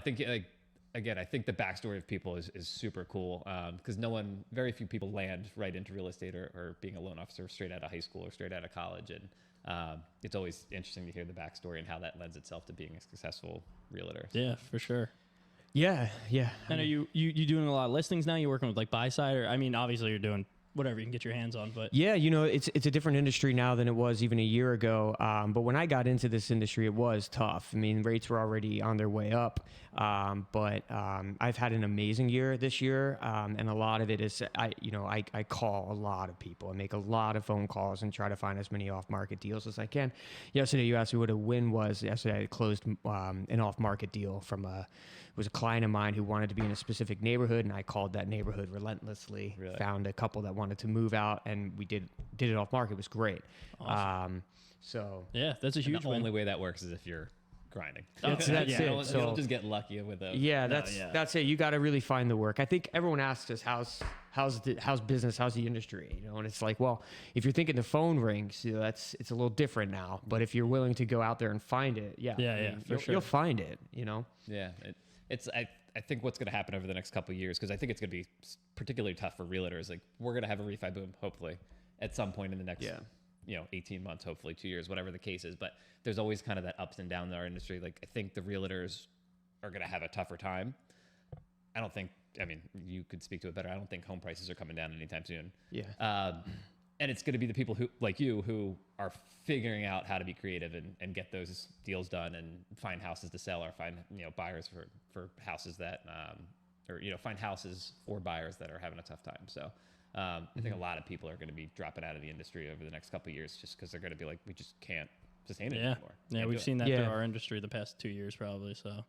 I think like again, I think the backstory of people is super cool because very few people land right into real estate or being a loan officer straight out of high school or straight out of college, and it's always interesting to hear the backstory and how that lends itself to being a successful realtor. Yeah, for sure. Yeah. And are you doing a lot of listings now? You working with like buy side, or I mean, obviously you're doing whatever you can get your hands on, but Yeah, it's a different industry now than it was even a year ago. But when I got into this industry, it was tough. I mean, rates were already on their way up. But I've had an amazing year this year, and a lot of it is I call a lot of people. I make a lot of phone calls and try to find as many off-market deals as I can. Yesterday, you asked me what a win was. Yesterday, I closed an off-market deal from it was a client of mine who wanted to be in a specific neighborhood, and I called that neighborhood relentlessly. Really? Found a couple that wanted to move out, and we did it off market. It was great. Awesome. So yeah, that's a And huge the win. only way that works is if you're grinding. That's yeah. it. You don't So just get lucky with those. yeah, No, that's yeah. that's it. You got to really find the work. I think everyone asks us how's business, how's the industry, and it's like, well, if you're thinking the phone rings, it's a little different now. But if you're willing to go out there and find it, Yeah, for sure. you'll find it. Yeah, I think what's going to happen over the next couple of years, because I think it's going to be particularly tough for realtors. Like we're going to have a refi boom, hopefully, at some point in the next, 18 months, hopefully 2 years, whatever the case is. But there's always kind of that ups and downs in our industry. Like I think the realtors are going to have a tougher time. I mean, you could speak to it better. I don't think home prices are coming down anytime soon. Yeah. And it's going to be the people who, like you, who are figuring out how to be creative and get those deals done and find houses to sell or find, buyers for houses that, find houses for buyers that are having a tough time. So I think a lot of people are going to be dropping out of the industry over the next couple of years just because they're going to be like, we just can't sustain it anymore. Yeah, Can't we've do it. seen that Yeah. through our industry the past 2 years probably. So